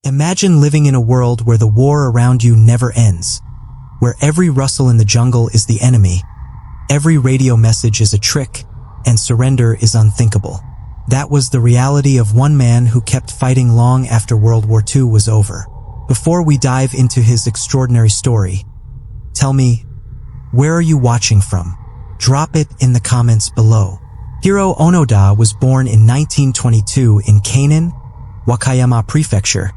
Imagine living in a world where the war around you never ends, where every rustle in the jungle is the enemy, every radio message is a trick, and surrender is unthinkable. That was the reality of one man who kept fighting long after World War II was over. Before we dive into his extraordinary story, tell me, where are you watching from? Drop it in the comments below. Hiroo Onoda was born in 1922 in Kainan, Wakayama Prefecture,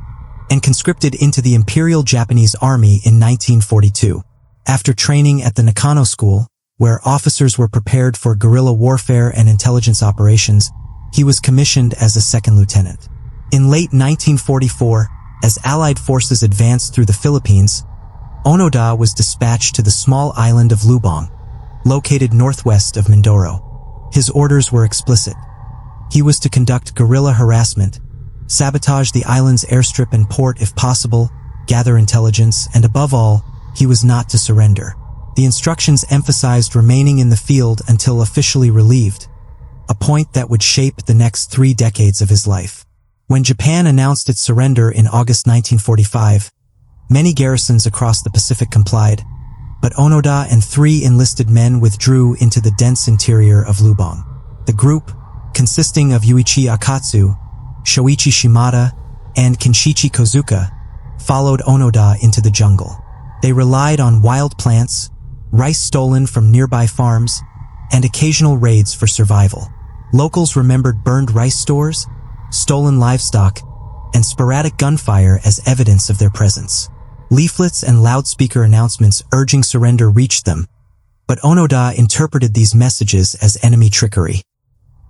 and conscripted into the Imperial Japanese Army in 1942. After training at the Nakano School, where officers were prepared for guerrilla warfare and intelligence operations, he was commissioned as a second lieutenant. In late 1944, as Allied forces advanced through the Philippines, Onoda was dispatched to the small island of Lubang, located northwest of Mindoro. His orders were explicit. He was to conduct guerrilla harassment, sabotage the island's airstrip and port if possible, gather intelligence, and above all, he was not to surrender. The instructions emphasized remaining in the field until officially relieved, a point that would shape the next 3 decades of his life. When Japan announced its surrender in August 1945, many garrisons across the Pacific complied, but Onoda and 3 enlisted men withdrew into the dense interior of Lubang. The group, consisting of Yuichi Akatsu, Shoichi Shimada, and Kinshichi Kozuka, followed Onoda into the jungle. They relied on wild plants, rice stolen from nearby farms, and occasional raids for survival. Locals remembered burned rice stores, stolen livestock, and sporadic gunfire as evidence of their presence. Leaflets and loudspeaker announcements urging surrender reached them, but Onoda interpreted these messages as enemy trickery.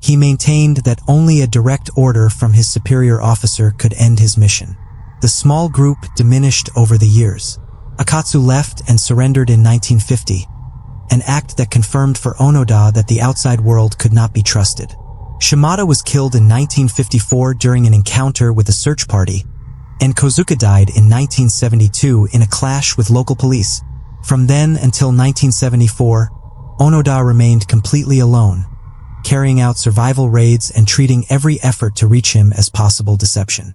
He maintained that only a direct order from his superior officer could end his mission. The small group diminished over the years. Akatsu left and surrendered in 1950, an act that confirmed for Onoda that the outside world could not be trusted. Shimada was killed in 1954 during an encounter with a search party, and Kozuka died in 1972 in a clash with local police. From then until 1974, Onoda remained completely alone, carrying out survival raids and treating every effort to reach him as possible deception.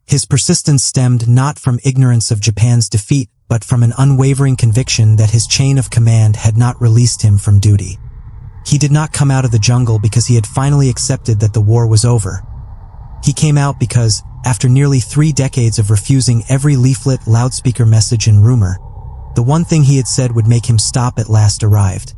His persistence stemmed not from ignorance of Japan's defeat, but from an unwavering conviction that his chain of command had not released him from duty. He did not come out of the jungle because he had finally accepted that the war was over. He came out because, after nearly 3 decades of refusing every leaflet, loudspeaker message, and rumor, the one thing he had said would make him stop at last arrived: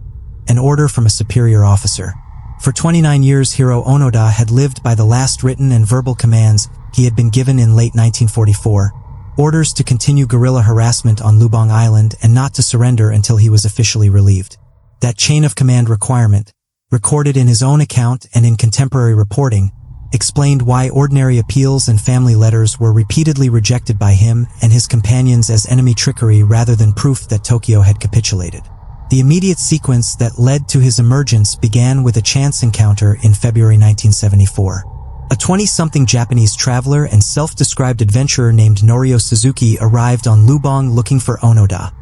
an order from a superior officer. For 29 years, Hiroo Onoda had lived by the last written and verbal commands he had been given in late 1944, orders to continue guerrilla harassment on Lubang Island and not to surrender until he was officially relieved. That chain of command requirement, recorded in his own account and in contemporary reporting, explained why ordinary appeals and family letters were repeatedly rejected by him and his companions as enemy trickery rather than proof that Tokyo had capitulated. The immediate sequence that led to his emergence began with a chance encounter in February 1974. A 20-something Japanese traveler and self-described adventurer named Norio Suzuki arrived on Lubang looking for Onoda.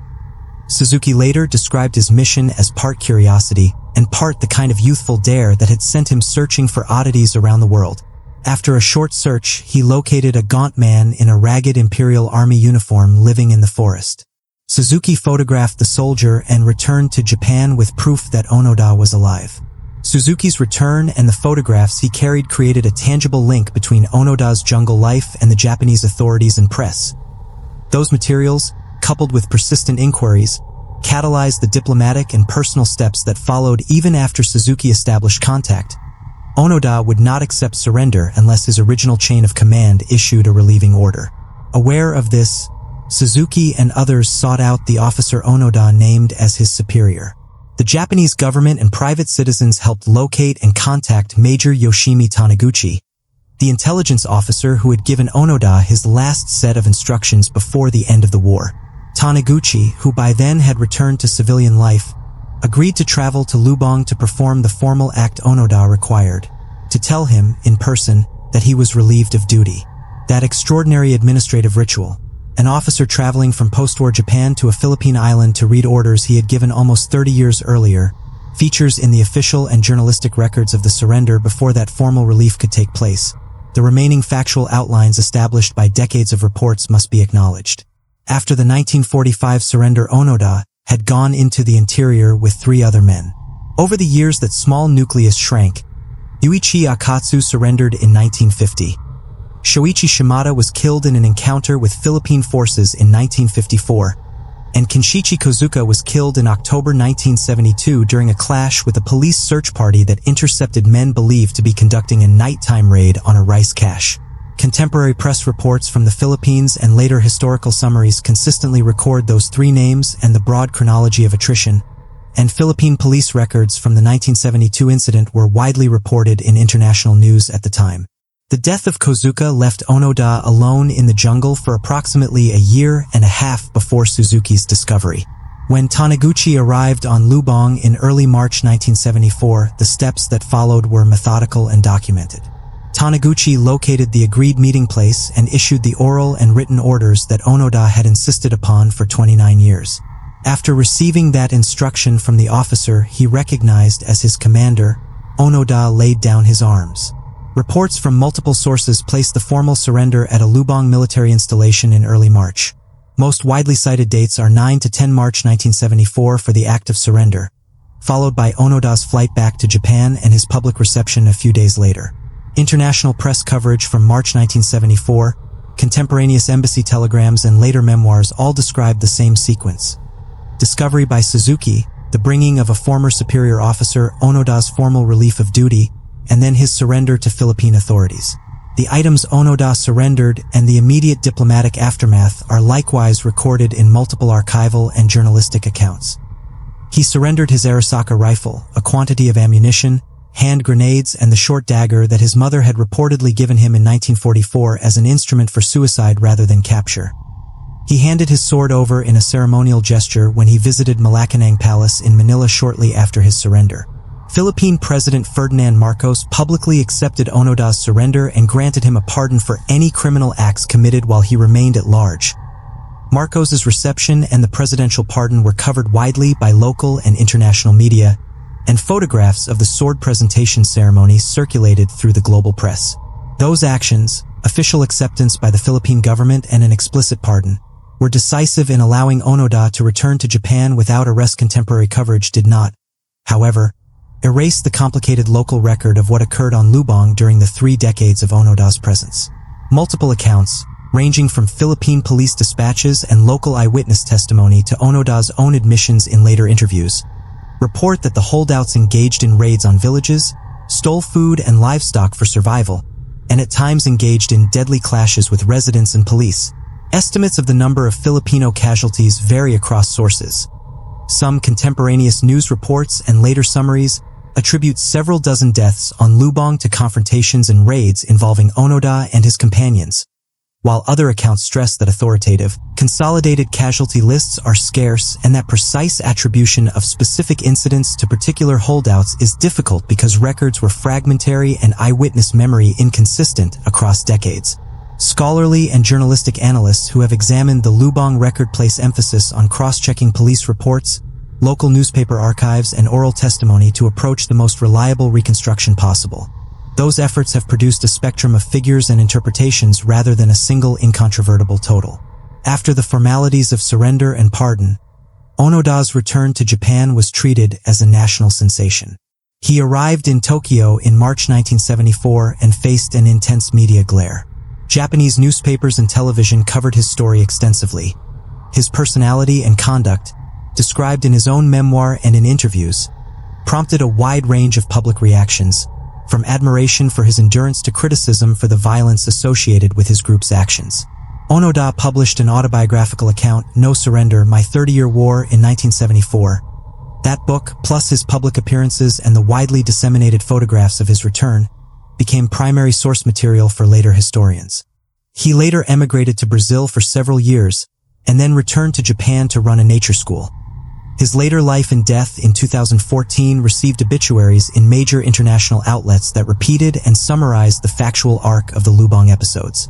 Suzuki later described his mission as part curiosity and part the kind of youthful dare that had sent him searching for oddities around the world. After a short search, he located a gaunt man in a ragged Imperial Army uniform living in the forest. Suzuki photographed the soldier and returned to Japan with proof that Onoda was alive. Suzuki's return and the photographs he carried created a tangible link between Onoda's jungle life and the Japanese authorities and press. Those materials, coupled with persistent inquiries, catalyzed the diplomatic and personal steps that followed even after Suzuki established contact. Onoda would not accept surrender unless his original chain of command issued a relieving order. Aware of this, Suzuki and others sought out the officer Onoda named as his superior. The Japanese government and private citizens helped locate and contact Major Yoshimi Taniguchi, the intelligence officer who had given Onoda his last set of instructions before the end of the war. Taniguchi, who by then had returned to civilian life, agreed to travel to Lubang to perform the formal act Onoda required, to tell him, in person, that he was relieved of duty. That extraordinary administrative ritual, an officer traveling from post-war Japan to a Philippine island to read orders he had given almost 30 years earlier, features in the official and journalistic records of the surrender before that formal relief could take place. the remaining factual outlines established by decades of reports must be acknowledged. After the 1945 surrender, Onoda had gone into the interior with 3 other men. Over the years that small nucleus shrank, Yuichi Akatsu surrendered in 1950. Shoichi Shimada was killed in an encounter with Philippine forces in 1954, and Kinshichi Kozuka was killed in October 1972 during a clash with a police search party that intercepted men believed to be conducting a nighttime raid on a rice cache. Contemporary press reports from the Philippines and later historical summaries consistently record those 3 names and the broad chronology of attrition, and Philippine police records from the 1972 incident were widely reported in international news at the time. The death of Kozuka left Onoda alone in the jungle for approximately a year and a half before Suzuki's discovery. When Taniguchi arrived on Lubang in early March 1974, the steps that followed were methodical and documented. Taniguchi located the agreed meeting place and issued the oral and written orders that Onoda had insisted upon for 29 years. After receiving that instruction from the officer he recognized as his commander, Onoda laid down his arms. Reports from multiple sources placed the formal surrender at a Lubang military installation in early March. Most widely cited dates are 9 to 10 March 1974 for the act of surrender, followed by Onoda's flight back to Japan and his public reception a few days later. International press coverage from March 1974, contemporaneous embassy telegrams and later memoirs all describe the same sequence. Discovery by Suzuki, the bringing of a former superior officer, Onoda's formal relief of duty, and then his surrender to Philippine authorities. The items Onoda surrendered and the immediate diplomatic aftermath are likewise recorded in multiple archival and journalistic accounts. He surrendered his Arisaka rifle, a quantity of ammunition, hand grenades, and the short dagger that his mother had reportedly given him in 1944 as an instrument for suicide rather than capture. He handed his sword over in a ceremonial gesture when he visited Malacanang Palace in Manila shortly after his surrender. Philippine President Ferdinand Marcos publicly accepted Onoda's surrender and granted him a pardon for any criminal acts committed while he remained at large. Marcos's reception and the presidential pardon were covered widely by local and international media, and photographs of the sword presentation ceremony circulated through the global press. Those actions, official acceptance by the Philippine government and an explicit pardon, were decisive in allowing Onoda to return to Japan without arrest. Contemporary coverage did not, however, erase the complicated local record of what occurred on Lubang during the 3 decades of Onoda's presence. Multiple accounts, ranging from Philippine police dispatches and local eyewitness testimony to Onoda's own admissions in later interviews, report that the holdouts engaged in raids on villages, stole food and livestock for survival, and at times engaged in deadly clashes with residents and police. Estimates of the number of Filipino casualties vary across sources. Some contemporaneous news reports and later summaries attribute several dozen deaths on Lubang to confrontations and raids involving Onoda and his companions, while other accounts stress that authoritative, consolidated casualty lists are scarce and that precise attribution of specific incidents to particular holdouts is difficult because records were fragmentary and eyewitness memory inconsistent across decades. Scholarly and journalistic analysts who have examined the Lubang record place emphasis on cross-checking police reports, local newspaper archives, and oral testimony to approach the most reliable reconstruction possible. Those efforts have produced a spectrum of figures and interpretations rather than a single incontrovertible total. After the formalities of surrender and pardon, Onoda's return to Japan was treated as a national sensation. He arrived in Tokyo in March 1974 and faced an intense media glare. Japanese newspapers and television covered his story extensively. His personality and conduct, described in his own memoir and in interviews, prompted a wide range of public reactions, from admiration for his endurance to criticism for the violence associated with his group's actions. Onoda published an autobiographical account, No Surrender, My 30-Year War, in 1974. That book, plus his public appearances and the widely disseminated photographs of his return, became primary source material for later historians. He later emigrated to Brazil for several years, and then returned to Japan to run a nature school. His later life and death in 2014 received obituaries in major international outlets that repeated and summarized the factual arc of the Lubang episodes.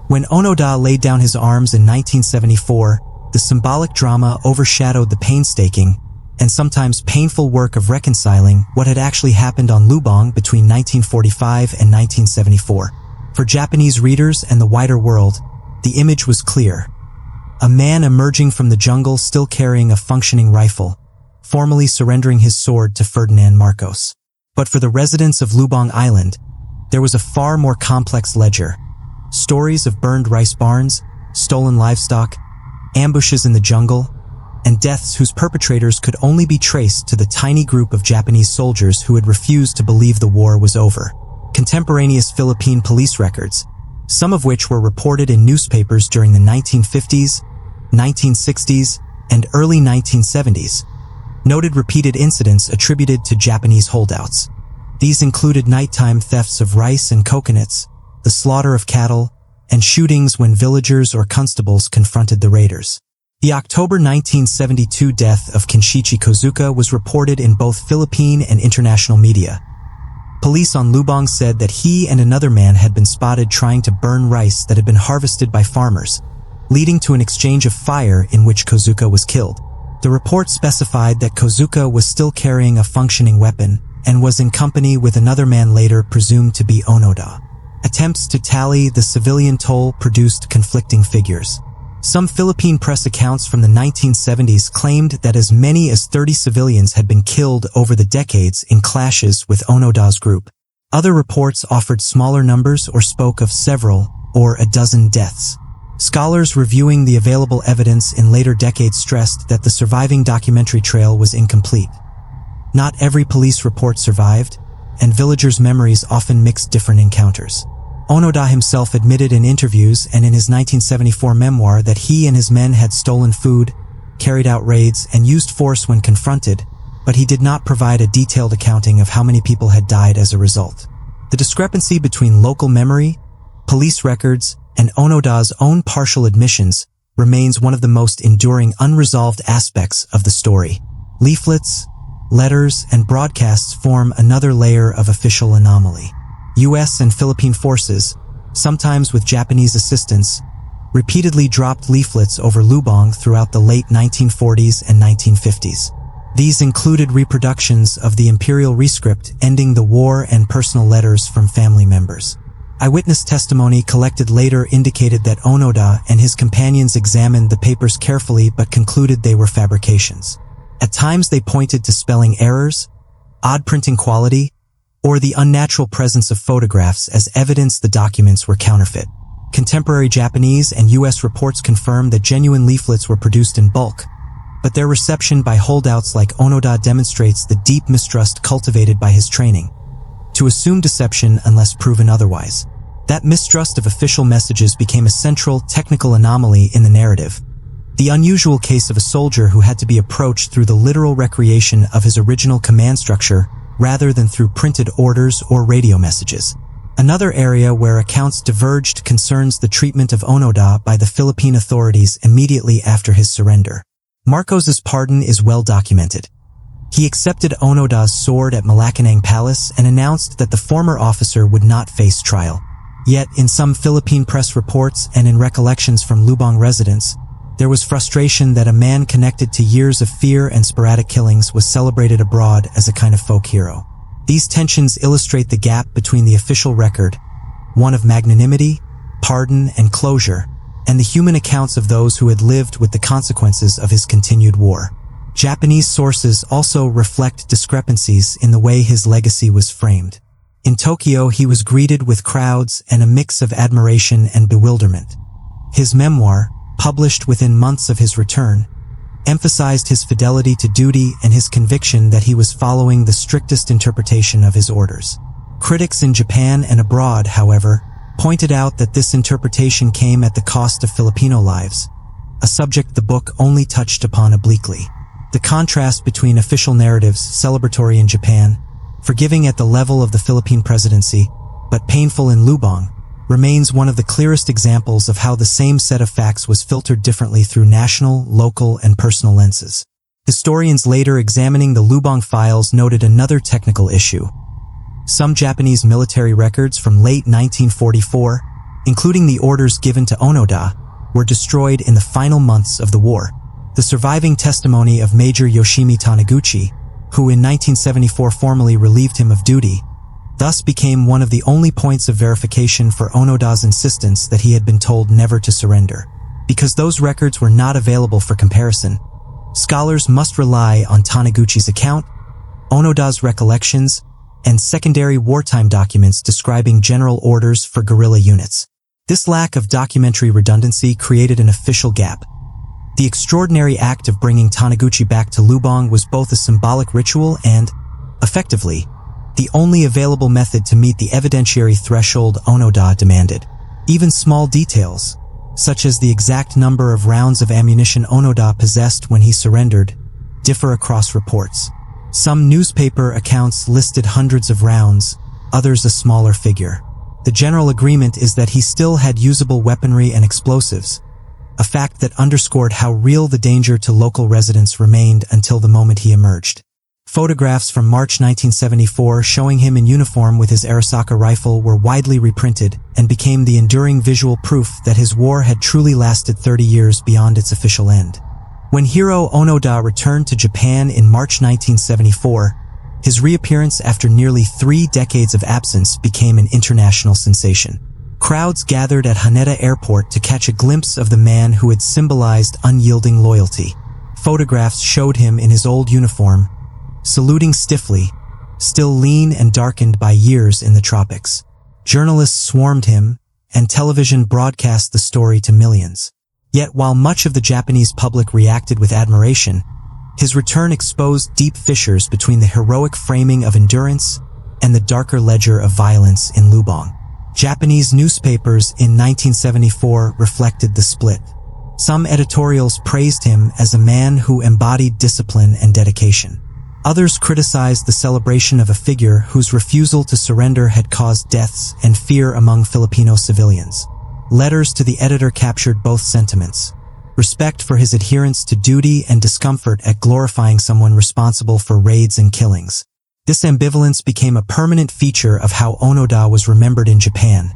When Onoda laid down his arms in 1974, the symbolic drama overshadowed the painstaking and sometimes painful work of reconciling what had actually happened on Lubang between 1945 and 1974. For Japanese readers and the wider world, the image was clear. A man emerging from the jungle still carrying a functioning rifle, formally surrendering his sword to Ferdinand Marcos. But for the residents of Lubang Island, there was a far more complex ledger. Stories of burned rice barns, stolen livestock, ambushes in the jungle, and deaths whose perpetrators could only be traced to the tiny group of Japanese soldiers who had refused to believe the war was over. Contemporaneous Philippine police records, some of which were reported in newspapers during the 1950s, 1960s, and early 1970s, noted repeated incidents attributed to Japanese holdouts. These included nighttime thefts of rice and coconuts, the slaughter of cattle, and shootings when villagers or constables confronted the raiders. The October 1972 death of Kinshichi Kozuka was reported in both Philippine and international media. Police on Lubang said that he and another man had been spotted trying to burn rice that had been harvested by farmers, leading to an exchange of fire in which Kozuka was killed. The report specified that Kozuka was still carrying a functioning weapon and was in company with another man later presumed to be Onoda. Attempts to tally the civilian toll produced conflicting figures. Some Philippine press accounts from the 1970s claimed that as many as 30 civilians had been killed over the decades in clashes with Onoda's group. Other reports offered smaller numbers or spoke of several or a dozen deaths. Scholars reviewing the available evidence in later decades stressed that the surviving documentary trail was incomplete. Not every police report survived, and villagers' memories often mixed different encounters. Onoda himself admitted in interviews and in his 1974 memoir that he and his men had stolen food, carried out raids, and used force when confronted, but he did not provide a detailed accounting of how many people had died as a result. The discrepancy between local memory, police records, and Onoda's own partial admissions remains one of the most enduring unresolved aspects of the story. Leaflets, letters, and broadcasts form another layer of official anomaly. U.S. and Philippine forces, sometimes with Japanese assistance, repeatedly dropped leaflets over Lubang throughout the late 1940s and 1950s. These included reproductions of the imperial rescript ending the war and personal letters from family members. Eyewitness testimony collected later indicated that Onoda and his companions examined the papers carefully but concluded they were fabrications. At times they pointed to spelling errors, odd printing quality, or the unnatural presence of photographs as evidence the documents were counterfeit. Contemporary Japanese and U.S. reports confirm that genuine leaflets were produced in bulk, but their reception by holdouts like Onoda demonstrates the deep mistrust cultivated by his training, to assume deception unless proven otherwise. That mistrust of official messages became a central technical anomaly in the narrative, the unusual case of a soldier who had to be approached through the literal recreation of his original command structure rather than through printed orders or radio messages. Another area where accounts diverged concerns the treatment of Onoda by the Philippine authorities immediately after his surrender. Marcos's pardon is well documented. He accepted Onoda's sword at Malacanang Palace and announced that the former officer would not face trial. Yet, in some Philippine press reports and in recollections from Lubang residents, there was frustration that a man connected to years of fear and sporadic killings was celebrated abroad as a kind of folk hero. These tensions illustrate the gap between the official record, one of magnanimity, pardon, and closure, and the human accounts of those who had lived with the consequences of his continued war. Japanese sources also reflect discrepancies in the way his legacy was framed. In Tokyo, he was greeted with crowds and a mix of admiration and bewilderment. His memoir, published within months of his return, emphasized his fidelity to duty and his conviction that he was following the strictest interpretation of his orders. Critics in Japan and abroad, however, pointed out that this interpretation came at the cost of Filipino lives, a subject the book only touched upon obliquely. The contrast between official narratives, celebratory in Japan, forgiving at the level of the Philippine presidency, but painful in Lubang, remains one of the clearest examples of how the same set of facts was filtered differently through national, local, and personal lenses. Historians later examining the Lubang files noted another technical issue. Some Japanese military records from late 1944, including the orders given to Onoda, were destroyed in the final months of the war. The surviving testimony of Major Yoshimi Taniguchi, who in 1974 formally relieved him of duty, thus became one of the only points of verification for Onoda's insistence that he had been told never to surrender. Because those records were not available for comparison, scholars must rely on Taniguchi's account, Onoda's recollections, and secondary wartime documents describing general orders for guerrilla units. This lack of documentary redundancy created an official gap. The extraordinary act of bringing Taniguchi back to Lubang was both a symbolic ritual and, effectively, the only available method to meet the evidentiary threshold Onoda demanded. Even small details, such as the exact number of rounds of ammunition Onoda possessed when he surrendered, differ across reports. Some newspaper accounts listed hundreds of rounds, others a smaller figure. The general agreement is that he still had usable weaponry and explosives, a fact that underscored how real the danger to local residents remained until the moment he emerged. Photographs from March 1974 showing him in uniform with his Arisaka rifle were widely reprinted and became the enduring visual proof that his war had truly lasted 30 years beyond its official end. When Hiroo Onoda returned to Japan in March 1974, his reappearance after nearly 3 decades of absence became an international sensation. Crowds gathered at Haneda Airport to catch a glimpse of the man who had symbolized unyielding loyalty. Photographs showed him in his old uniform, saluting stiffly, still lean and darkened by years in the tropics. Journalists swarmed him, and television broadcast the story to millions. Yet while much of the Japanese public reacted with admiration, his return exposed deep fissures between the heroic framing of endurance and the darker ledger of violence in Lubang. Japanese newspapers in 1974 reflected the split. Some editorials praised him as a man who embodied discipline and dedication. Others criticized the celebration of a figure whose refusal to surrender had caused deaths and fear among Filipino civilians. Letters to the editor captured both sentiments: respect for his adherence to duty and discomfort at glorifying someone responsible for raids and killings. This ambivalence became a permanent feature of how Onoda was remembered in Japan,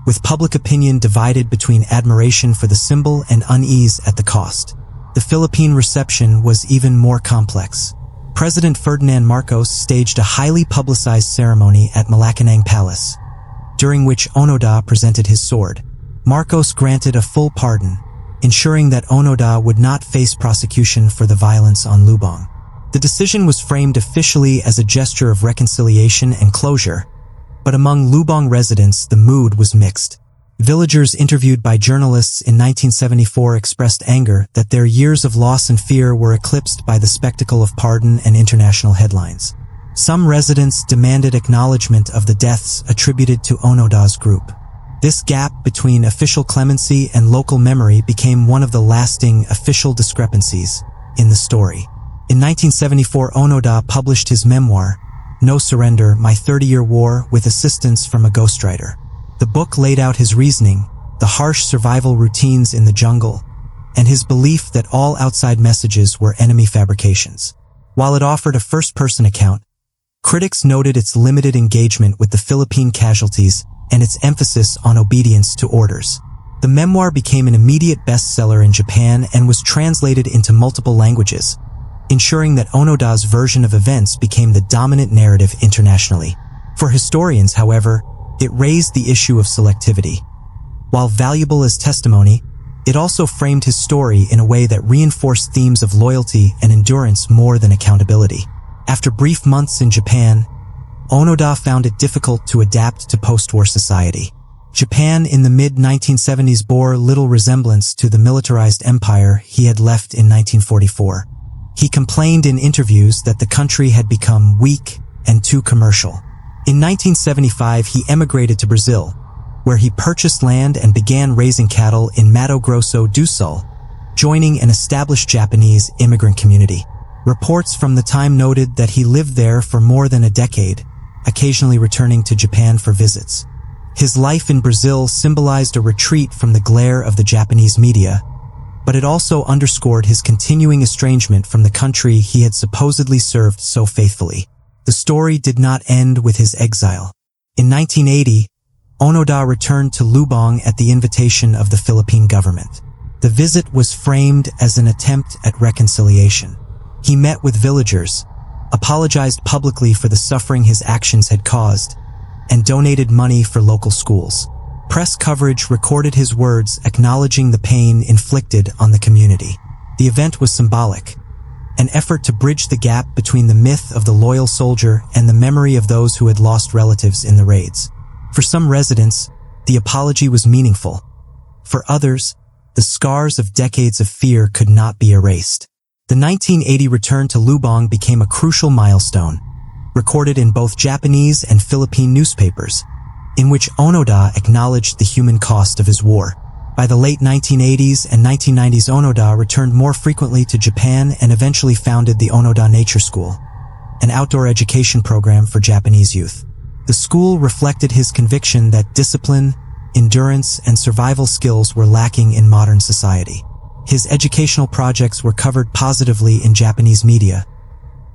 with public opinion divided between admiration for the symbol and unease at the cost. The Philippine reception was even more complex. President Ferdinand Marcos staged a highly publicized ceremony at Malacanang Palace, during which Onoda presented his sword. Marcos granted a full pardon, ensuring that Onoda would not face prosecution for the violence on Lubang. The decision was framed officially as a gesture of reconciliation and closure, but among Lubang residents the mood was mixed. Villagers interviewed by journalists in 1974 expressed anger that their years of loss and fear were eclipsed by the spectacle of pardon and international headlines. Some residents demanded acknowledgement of the deaths attributed to Onoda's group. This gap between official clemency and local memory became one of the lasting official discrepancies in the story. In 1974, Onoda published his memoir, No Surrender, My 30-Year War, with assistance from a ghostwriter. The book laid out his reasoning, the harsh survival routines in the jungle, and his belief that all outside messages were enemy fabrications. While it offered a first-person account, critics noted its limited engagement with the Philippine casualties and its emphasis on obedience to orders. The memoir became an immediate bestseller in Japan and was translated into multiple languages, ensuring that Onoda's version of events became the dominant narrative internationally. For historians, however, it raised the issue of selectivity. While valuable as testimony, it also framed his story in a way that reinforced themes of loyalty and endurance more than accountability. After brief months in Japan, Onoda found it difficult to adapt to post-war society. Japan in the mid-1970s bore little resemblance to the militarized empire he had left in 1944. He complained in interviews that the country had become weak and too commercial. In 1975, he emigrated to Brazil, where he purchased land and began raising cattle in Mato Grosso do Sul, joining an established Japanese immigrant community. Reports from the time noted that he lived there for more than a decade, occasionally returning to Japan for visits. His life in Brazil symbolized a retreat from the glare of the Japanese media, but it also underscored his continuing estrangement from the country he had supposedly served so faithfully. The story did not end with his exile. In 1980, Onoda returned to Lubang at the invitation of the Philippine government. The visit was framed as an attempt at reconciliation. He met with villagers, apologized publicly for the suffering his actions had caused, and donated money for local schools. Press coverage recorded his words acknowledging the pain inflicted on the community. The event was symbolic, an effort to bridge the gap between the myth of the loyal soldier and the memory of those who had lost relatives in the raids. For some residents, the apology was meaningful. For others, the scars of decades of fear could not be erased. The 1980 return to Lubang became a crucial milestone, recorded in both Japanese and Philippine newspapers, in which Onoda acknowledged the human cost of his war. By the late 1980s and 1990s, Onoda returned more frequently to Japan and eventually founded the Onoda Nature School, an outdoor education program for Japanese youth. The school reflected his conviction that discipline, endurance, and survival skills were lacking in modern society. His educational projects were covered positively in Japanese media,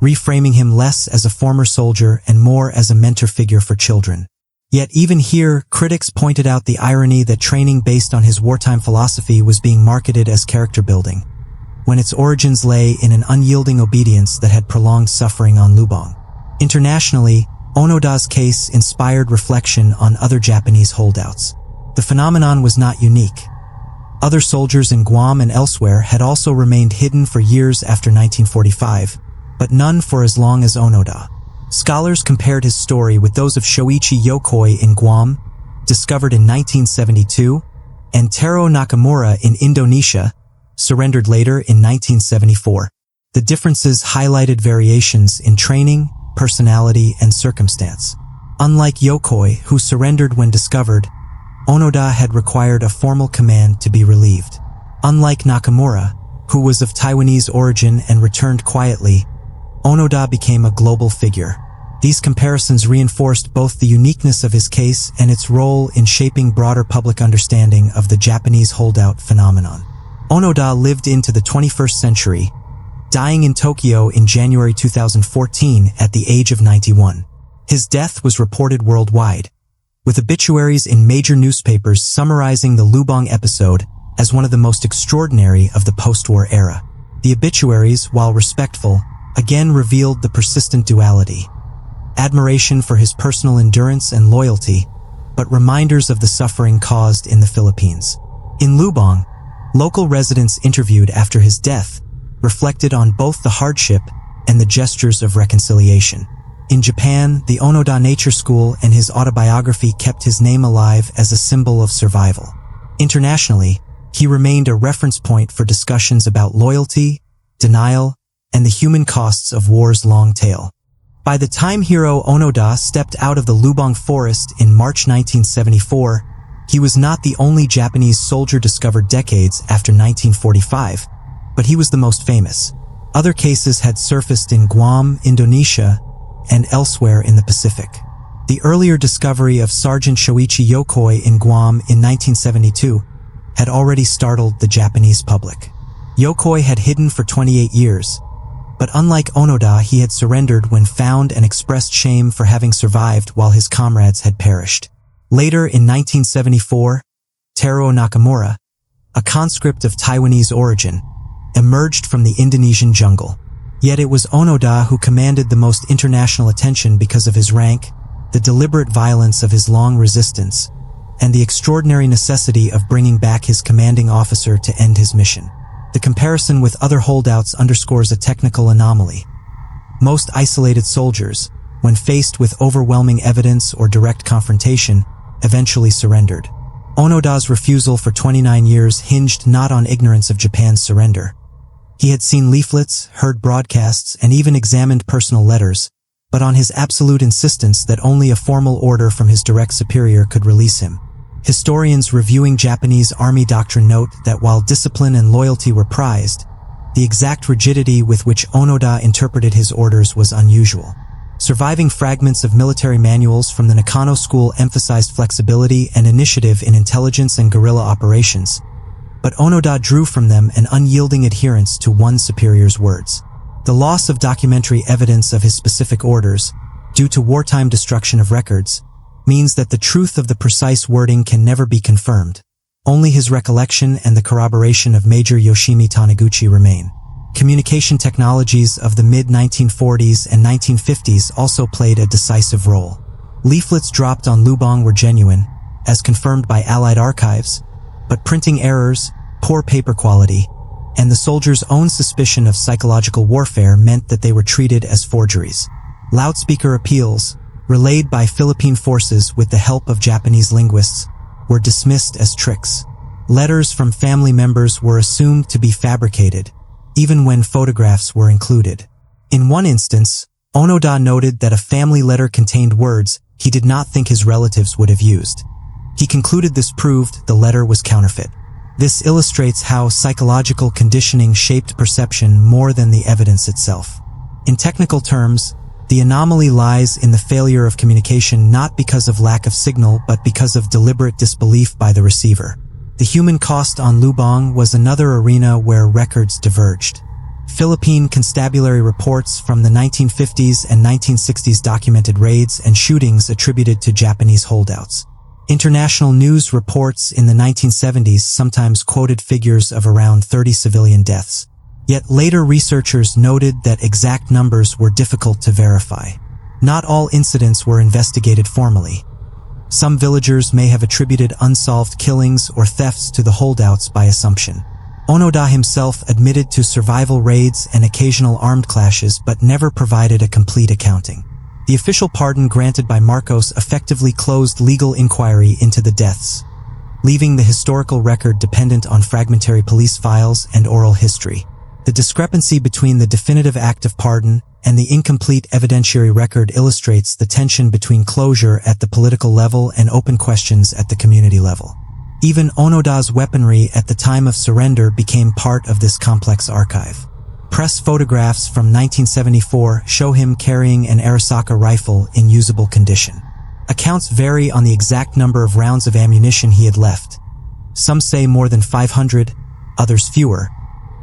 reframing him less as a former soldier and more as a mentor figure for children. Yet even here, critics pointed out the irony that training based on his wartime philosophy was being marketed as character building, when its origins lay in an unyielding obedience that had prolonged suffering on Lubang. Internationally, Onoda's case inspired reflection on other Japanese holdouts. The phenomenon was not unique. Other soldiers in Guam and elsewhere had also remained hidden for years after 1945, but none for as long as Onoda. Scholars compared his story with those of Shoichi Yokoi in Guam, discovered in 1972, and Taro Nakamura in Indonesia, surrendered later in 1974. The differences highlighted variations in training, personality, and circumstance. Unlike Yokoi, who surrendered when discovered, Onoda had required a formal command to be relieved. Unlike Nakamura, who was of Taiwanese origin and returned quietly, Onoda became a global figure. These comparisons reinforced both the uniqueness of his case and its role in shaping broader public understanding of the Japanese holdout phenomenon. Onoda lived into the 21st century, dying in Tokyo in January 2014 at the age of 91. His death was reported worldwide, with obituaries in major newspapers summarizing the Lubang episode as one of the most extraordinary of the post-war era. The obituaries, while respectful, again revealed the persistent duality: admiration for his personal endurance and loyalty, but reminders of the suffering caused in the Philippines. In Lubang, local residents interviewed after his death reflected on both the hardship and the gestures of reconciliation. In Japan, the Onoda Nature School and his autobiography kept his name alive as a symbol of survival. Internationally, he remained a reference point for discussions about loyalty, denial, and the human costs of war's long tail. By the time Hiroo Onoda stepped out of the Lubang forest in March 1974, he was not the only Japanese soldier discovered decades after 1945, but he was the most famous. Other cases had surfaced in Guam, Indonesia, and elsewhere in the Pacific. The earlier discovery of Sergeant Shoichi Yokoi in Guam in 1972 had already startled the Japanese public. Yokoi had hidden for 28 years, but unlike Onoda, he had surrendered when found and expressed shame for having survived while his comrades had perished. Later in 1974, Taro Nakamura, a conscript of Taiwanese origin, emerged from the Indonesian jungle. Yet it was Onoda who commanded the most international attention because of his rank, the deliberate violence of his long resistance, and the extraordinary necessity of bringing back his commanding officer to end his mission. The comparison with other holdouts underscores a technical anomaly. Most isolated soldiers, when faced with overwhelming evidence or direct confrontation, eventually surrendered. Onoda's refusal for 29 years hinged not on ignorance of Japan's surrender. He had seen leaflets, heard broadcasts, and even examined personal letters, but on his absolute insistence that only a formal order from his direct superior could release him. Historians reviewing Japanese army doctrine note that while discipline and loyalty were prized, the exact rigidity with which Onoda interpreted his orders was unusual. Surviving fragments of military manuals from the Nakano School emphasized flexibility and initiative in intelligence and guerrilla operations, but Onoda drew from them an unyielding adherence to one superior's words. The loss of documentary evidence of his specific orders, due to wartime destruction of records, means that the truth of the precise wording can never be confirmed. Only his recollection and the corroboration of Major Yoshimi Taniguchi remain. Communication technologies of the mid-1940s and 1950s also played a decisive role. Leaflets dropped on Lubang were genuine, as confirmed by Allied archives, but printing errors, poor paper quality, and the soldiers' own suspicion of psychological warfare meant that they were treated as forgeries. Loudspeaker appeals, relayed by Philippine forces with the help of Japanese linguists, were dismissed as tricks. Letters from family members were assumed to be fabricated, even when photographs were included. In one instance, Onoda noted that a family letter contained words he did not think his relatives would have used. He concluded this proved the letter was counterfeit. This illustrates how psychological conditioning shaped perception more than the evidence itself. In technical terms, the anomaly lies in the failure of communication not because of lack of signal but because of deliberate disbelief by the receiver. The human cost on Lubang was another arena where records diverged. Philippine constabulary reports from the 1950s and 1960s documented raids and shootings attributed to Japanese holdouts. International news reports in the 1970s sometimes quoted figures of around 30 civilian deaths. Yet later researchers noted that exact numbers were difficult to verify. Not all incidents were investigated formally. Some villagers may have attributed unsolved killings or thefts to the holdouts by assumption. Onoda himself admitted to survival raids and occasional armed clashes but never provided a complete accounting. The official pardon granted by Marcos effectively closed legal inquiry into the deaths, leaving the historical record dependent on fragmentary police files and oral history. The discrepancy between the definitive act of pardon and the incomplete evidentiary record illustrates the tension between closure at the political level and open questions at the community level. Even Onoda's weaponry at the time of surrender became part of this complex archive. Press photographs from 1974 show him carrying an Arisaka rifle in usable condition. Accounts vary on the exact number of rounds of ammunition he had left. Some say more than 500, others fewer,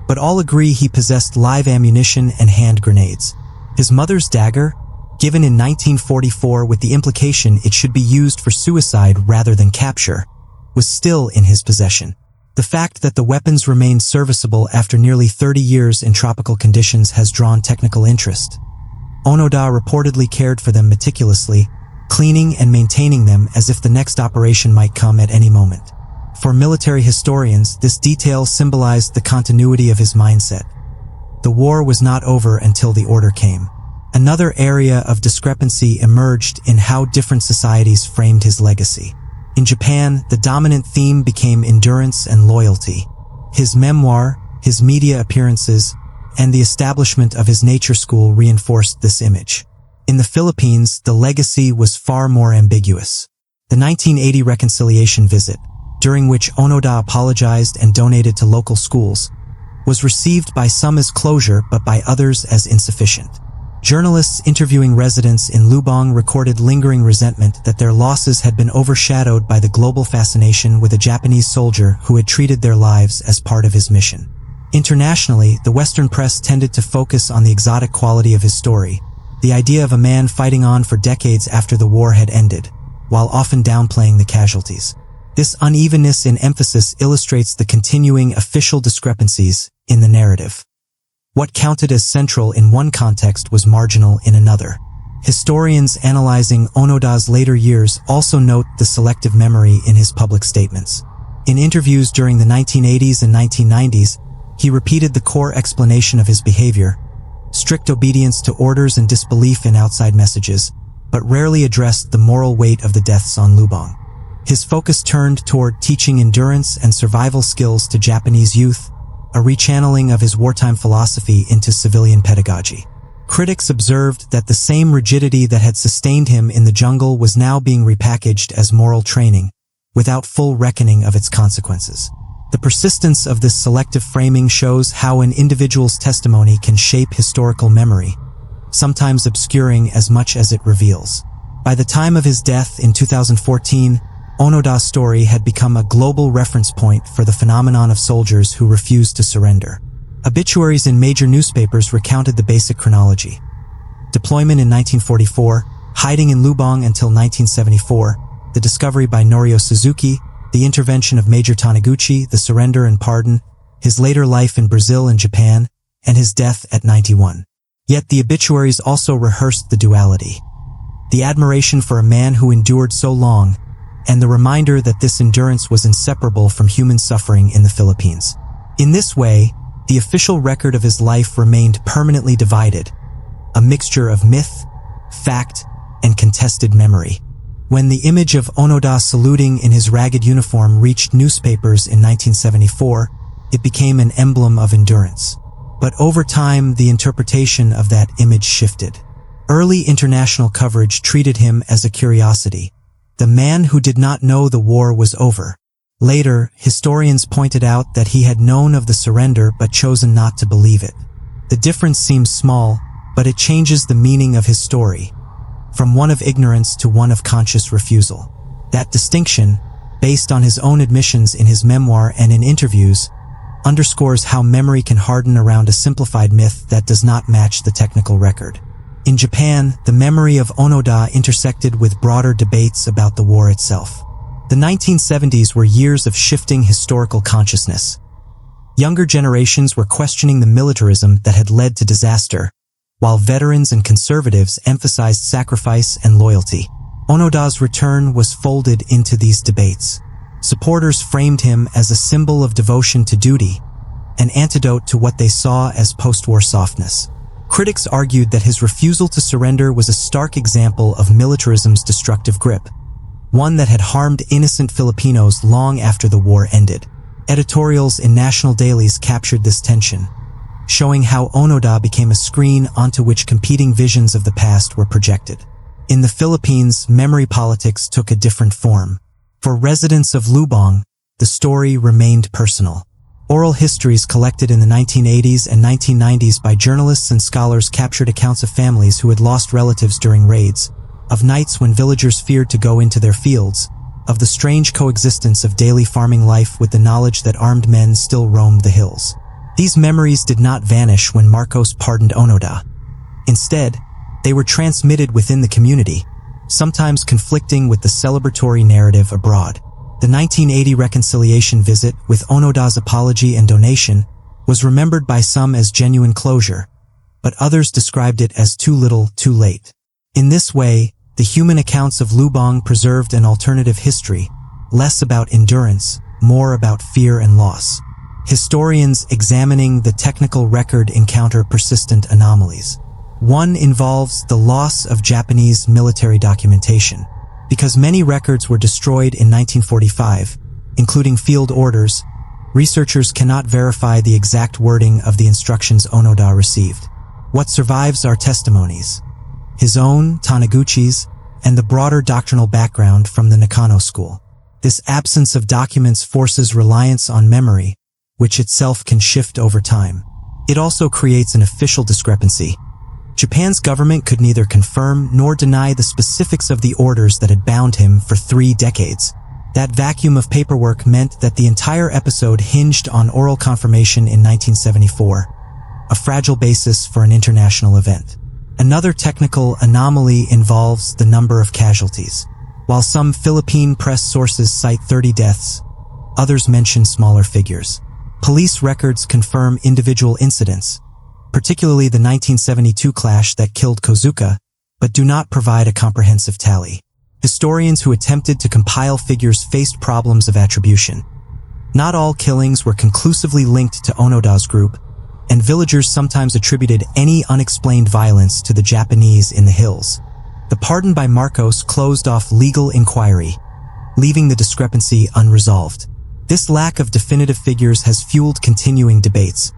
but all agree he possessed live ammunition and hand grenades. His mother's dagger, given in 1944 with the implication it should be used for suicide rather than capture, was still in his possession. The fact that the weapons remained serviceable after nearly 30 years in tropical conditions has drawn technical interest. Onoda reportedly cared for them meticulously, cleaning and maintaining them as if the next operation might come at any moment. For military historians, this detail symbolized the continuity of his mindset. The war was not over until the order came. Another area of discrepancy emerged in how different societies framed his legacy. In Japan, the dominant theme became endurance and loyalty. His memoir, his media appearances, and the establishment of his nature school reinforced this image. In the Philippines, the legacy was far more ambiguous. The 1980 reconciliation visit, during which Onoda apologized and donated to local schools, was received by some as closure but by others as insufficient. Journalists interviewing residents in Lubang recorded lingering resentment that their losses had been overshadowed by the global fascination with a Japanese soldier who had treated their lives as part of his mission. Internationally, the Western press tended to focus on the exotic quality of his story, the idea of a man fighting on for decades after the war had ended, while often downplaying the casualties. This unevenness in emphasis illustrates the continuing official discrepancies in the narrative. What counted as central in one context was marginal in another. Historians analyzing Onoda's later years also note the selective memory in his public statements. In interviews during the 1980s and 1990s, he repeated the core explanation of his behavior: strict obedience to orders and disbelief in outside messages, but rarely addressed the moral weight of the deaths on Lubang. His focus turned toward teaching endurance and survival skills to Japanese youth, a rechanneling of his wartime philosophy into civilian pedagogy. Critics observed that the same rigidity that had sustained him in the jungle was now being repackaged as moral training, without full reckoning of its consequences. The persistence of this selective framing shows how an individual's testimony can shape historical memory, sometimes obscuring as much as it reveals. By the time of his death in 2014, Onoda's story had become a global reference point for the phenomenon of soldiers who refused to surrender. Obituaries in major newspapers recounted the basic chronology. Deployment in 1944, hiding in Lubang until 1974, the discovery by Norio Suzuki, the intervention of Major Taniguchi, the surrender and pardon, his later life in Brazil and Japan, and his death at 91. Yet the obituaries also rehearsed the duality. the admiration for a man who endured so long, and the reminder that this endurance was inseparable from human suffering in the Philippines. In this way, the official record of his life remained permanently divided, a mixture of myth, fact, and contested memory. When the image of Onoda saluting in his ragged uniform reached newspapers in 1974, it became an emblem of endurance. But over time, the interpretation of that image shifted. Early international coverage treated him as a curiosity, the man who did not know the war was over. Later, historians pointed out that he had known of the surrender but chosen not to believe it. The difference seems small, but it changes the meaning of his story, from one of ignorance to one of conscious refusal. That distinction, based on his own admissions in his memoir and in interviews, underscores how memory can harden around a simplified myth that does not match the technical record. In Japan, the memory of Onoda intersected with broader debates about the war itself. The 1970s were years of shifting historical consciousness. Younger generations were questioning the militarism that had led to disaster, while veterans and conservatives emphasized sacrifice and loyalty. Onoda's return was folded into these debates. Supporters framed him as a symbol of devotion to duty, an antidote to what they saw as post-war softness. Critics argued that his refusal to surrender was a stark example of militarism's destructive grip, one that had harmed innocent Filipinos long after the war ended. Editorials in national dailies captured this tension, showing how Onoda became a screen onto which competing visions of the past were projected. In the Philippines, memory politics took a different form. For residents of Lubang, the story remained personal. Oral histories collected in the 1980s and 1990s by journalists and scholars captured accounts of families who had lost relatives during raids, of nights when villagers feared to go into their fields, of the strange coexistence of daily farming life with the knowledge that armed men still roamed the hills. These memories did not vanish when Marcos pardoned Onoda. Instead, they were transmitted within the community, sometimes conflicting with the celebratory narrative abroad. The 1980 reconciliation visit, with Onoda's apology and donation, was remembered by some as genuine closure, but others described it as too little, too late. In this way, the human accounts of Lubang preserved an alternative history, less about endurance, more about fear and loss. Historians examining the technical record encounter persistent anomalies. One involves the loss of Japanese military documentation. Because many records were destroyed in 1945, including field orders, researchers cannot verify the exact wording of the instructions Onoda received. What survives are testimonies, his own, Taniguchi's, and the broader doctrinal background from the Nakano school. This absence of documents forces reliance on memory, which itself can shift over time. It also creates an official discrepancy. Japan's government could neither confirm nor deny the specifics of the orders that had bound him for 3 decades. That vacuum of paperwork meant that the entire episode hinged on oral confirmation in 1974, a fragile basis for an international event. Another technical anomaly involves the number of casualties. While some Philippine press sources cite 30 deaths, others mention smaller figures. Police records confirm individual incidents, particularly the 1972 clash that killed Kozuka, but do not provide a comprehensive tally. Historians who attempted to compile figures faced problems of attribution. Not all killings were conclusively linked to Onoda's group, and villagers sometimes attributed any unexplained violence to the Japanese in the hills. The pardon by Marcos closed off legal inquiry, leaving the discrepancy unresolved. This lack of definitive figures has fueled continuing debates,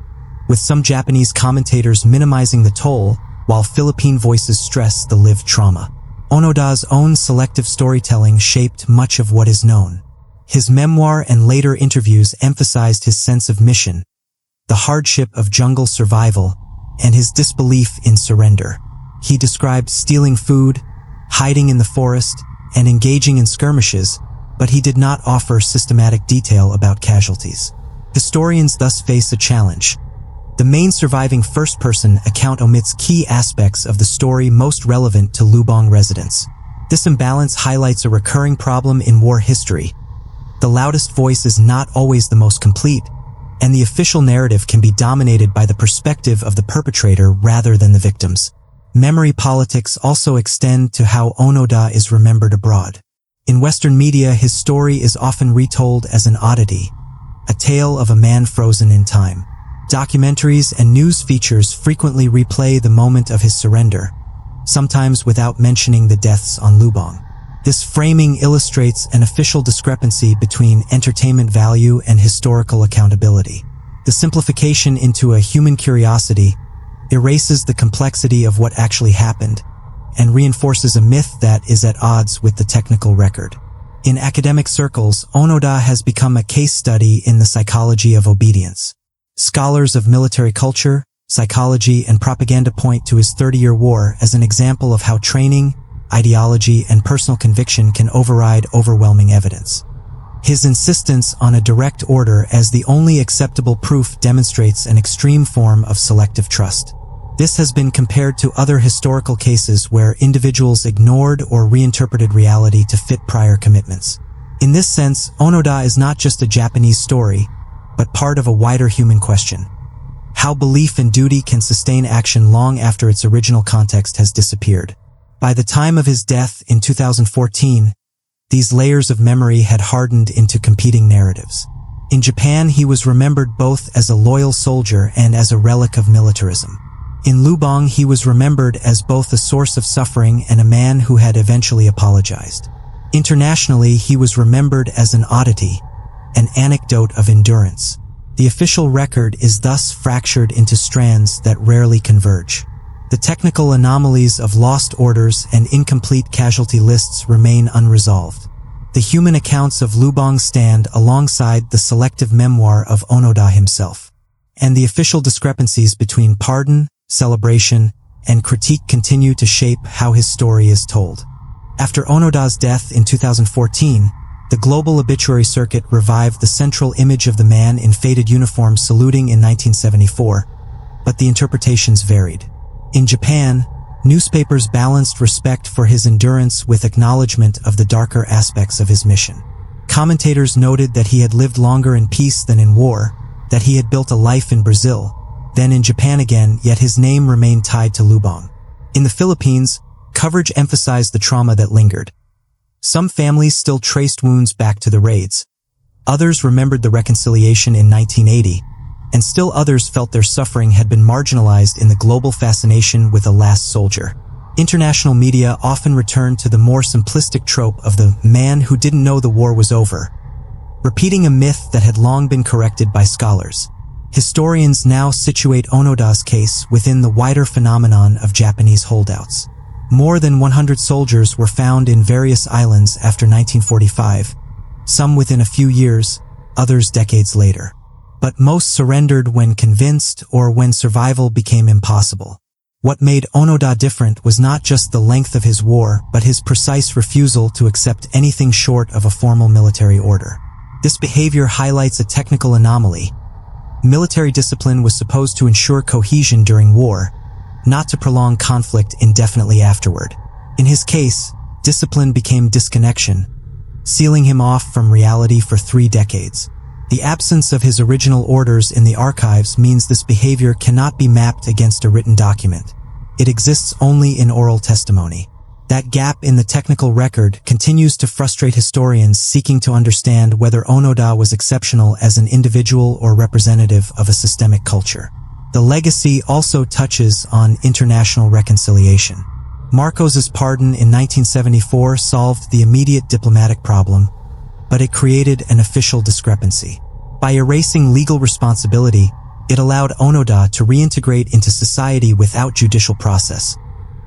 with some Japanese commentators minimizing the toll, while Philippine voices stress the lived trauma. Onoda's own selective storytelling shaped much of what is known. His memoir and later interviews emphasized his sense of mission, the hardship of jungle survival, and his disbelief in surrender. He described stealing food, hiding in the forest, and engaging in skirmishes, but he did not offer systematic detail about casualties. Historians thus face a challenge. The main surviving first-person account omits key aspects of the story most relevant to Lubang residents. This imbalance highlights a recurring problem in war history. The loudest voice is not always the most complete, and the official narrative can be dominated by the perspective of the perpetrator rather than the victims. Memory politics also extend to how Onoda is remembered abroad. In Western media, his story is often retold as an oddity, a tale of a man frozen in time. Documentaries and news features frequently replay the moment of his surrender, sometimes without mentioning the deaths on Lubang. This framing illustrates an official discrepancy between entertainment value and historical accountability. The simplification into a human curiosity erases the complexity of what actually happened and reinforces a myth that is at odds with the technical record. In academic circles, Onoda has become a case study in the psychology of obedience. Scholars of military culture, psychology, and propaganda point to his 30-year war as an example of how training, ideology, and personal conviction can override overwhelming evidence. His insistence on a direct order as the only acceptable proof demonstrates an extreme form of selective trust. This has been compared to other historical cases where individuals ignored or reinterpreted reality to fit prior commitments. In this sense, Onoda is not just a Japanese story, but part of a wider human question: how belief and duty can sustain action long after its original context has disappeared. By the time of his death in 2014, these layers of memory had hardened into competing narratives. In Japan, he was remembered both as a loyal soldier and as a relic of militarism. In Lubang, he was remembered as both a source of suffering and a man who had eventually apologized. Internationally, he was remembered as an oddity, an anecdote of endurance. The official record is thus fractured into strands that rarely converge. The technical anomalies of lost orders and incomplete casualty lists remain unresolved. The human accounts of Lubang stand alongside the selective memoir of Onoda himself. And the official discrepancies between pardon, celebration, and critique continue to shape how his story is told. After Onoda's death in 2014, the global obituary circuit revived the central image of the man in faded uniform saluting in 1974, but the interpretations varied. In Japan, newspapers balanced respect for his endurance with acknowledgement of the darker aspects of his mission. Commentators noted that he had lived longer in peace than in war, that he had built a life in Brazil, then in Japan again, yet his name remained tied to Lubang. In the Philippines, coverage emphasized the trauma that lingered. Some families still traced wounds back to the raids. Others remembered the reconciliation in 1980, and still others felt their suffering had been marginalized in the global fascination with a last soldier. International media often returned to the more simplistic trope of the man who didn't know the war was over, repeating a myth that had long been corrected by scholars. Historians now situate Onoda's case within the wider phenomenon of Japanese holdouts. More than 100 soldiers were found in various islands after 1945, some within a few years, others decades later. But most surrendered when convinced or when survival became impossible. What made Onoda different was not just the length of his war, but his precise refusal to accept anything short of a formal military order. This behavior highlights a technical anomaly. Military discipline was supposed to ensure cohesion during war, not to prolong conflict indefinitely afterward. In his case, discipline became disconnection, sealing him off from reality for 3 decades. The absence of his original orders in the archives means this behavior cannot be mapped against a written document. It exists only in oral testimony. That gap in the technical record continues to frustrate historians seeking to understand whether Onoda was exceptional as an individual or representative of a systemic culture. The legacy also touches on international reconciliation. Marcos's pardon in 1974 solved the immediate diplomatic problem, but it created an official discrepancy. By erasing legal responsibility, it allowed Onoda to reintegrate into society without judicial process,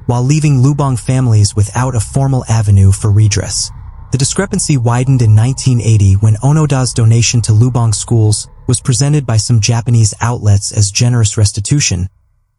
while leaving Lubang families without a formal avenue for redress. The discrepancy widened in 1980 when Onoda's donation to Lubang schools was presented by some Japanese outlets as generous restitution,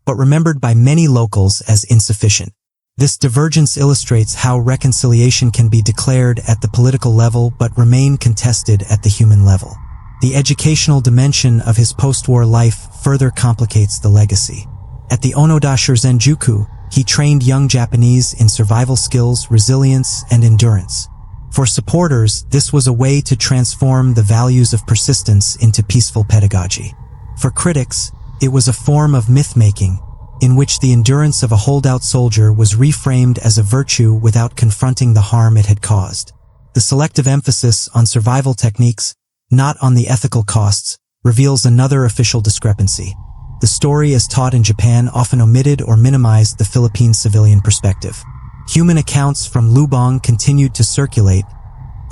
but remembered by many locals as insufficient. This divergence illustrates how reconciliation can be declared at the political level but remain contested at the human level. The educational dimension of his post-war life further complicates the legacy. At the Onoda Shurzenjuku, he trained young Japanese in survival skills, resilience, and endurance. For supporters, this was a way to transform the values of persistence into peaceful pedagogy. For critics, it was a form of myth-making, in which the endurance of a holdout soldier was reframed as a virtue without confronting the harm it had caused. The selective emphasis on survival techniques, not on the ethical costs, reveals another official discrepancy. The story as taught in Japan often omitted or minimized the Philippine civilian perspective. Human accounts from Lubang continued to circulate,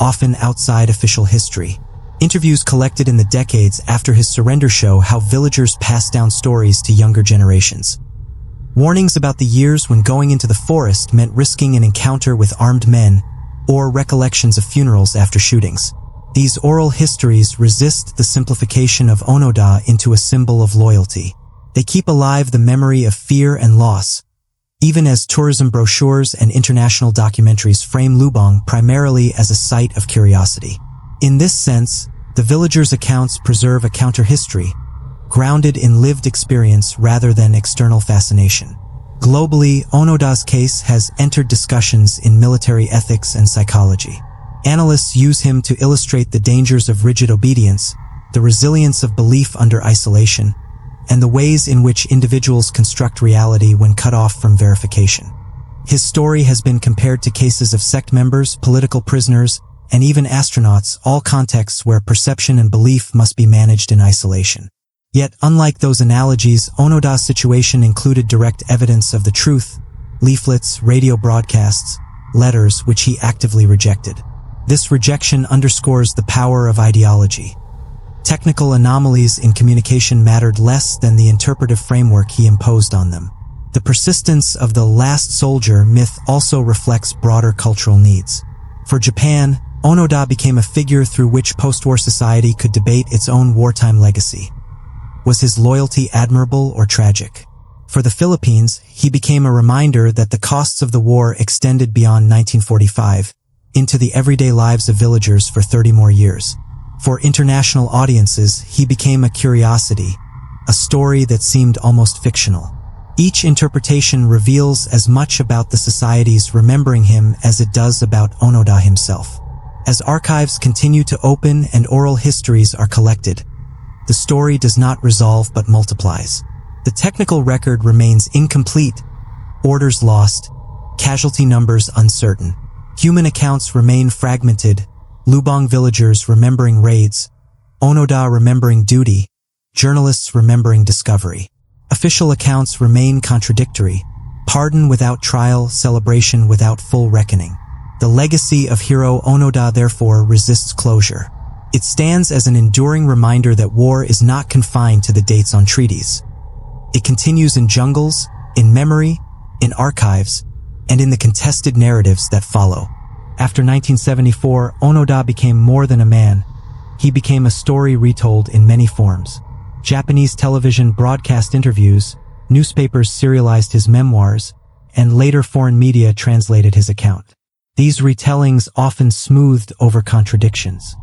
often outside official history. Interviews collected in the decades after his surrender show how villagers passed down stories to younger generations. Warnings about the years when going into the forest meant risking an encounter with armed men, or recollections of funerals after shootings. These oral histories resist the simplification of Onoda into a symbol of loyalty. They keep alive the memory of fear and loss, even as tourism brochures and international documentaries frame Lubang primarily as a site of curiosity. In this sense, the villagers' accounts preserve a counter-history, grounded in lived experience rather than external fascination. Globally, Onoda's case has entered discussions in military ethics and psychology. Analysts use him to illustrate the dangers of rigid obedience, the resilience of belief under isolation, and the ways in which individuals construct reality when cut off from verification. His story has been compared to cases of sect members, political prisoners, and even astronauts, all contexts where perception and belief must be managed in isolation. Yet, unlike those analogies, Onoda's situation included direct evidence of the truth, leaflets, radio broadcasts, letters which he actively rejected. This rejection underscores the power of ideology. Technical anomalies in communication mattered less than the interpretive framework he imposed on them. The persistence of the last soldier myth also reflects broader cultural needs. For Japan, Onoda became a figure through which post-war society could debate its own wartime legacy. Was his loyalty admirable or tragic? For the Philippines, he became a reminder that the costs of the war extended beyond 1945, into the everyday lives of villagers for 30 more years. For international audiences, he became a curiosity, a story that seemed almost fictional. Each interpretation reveals as much about the societies remembering him as it does about Onoda himself. As archives continue to open and oral histories are collected, the story does not resolve but multiplies. The technical record remains incomplete, orders lost, casualty numbers uncertain. Human accounts remain fragmented, Lubang villagers remembering raids, Onoda remembering duty, journalists remembering discovery. Official accounts remain contradictory, pardon without trial, celebration without full reckoning. The legacy of Hiroo Onoda therefore resists closure. It stands as an enduring reminder that war is not confined to the dates on treaties. It continues in jungles, in memory, in archives, and in the contested narratives that follow. After 1974, Onoda became more than a man. He became a story retold in many forms. Japanese television broadcast interviews, newspapers serialized his memoirs, and later foreign media translated his account. These retellings often smoothed over contradictions.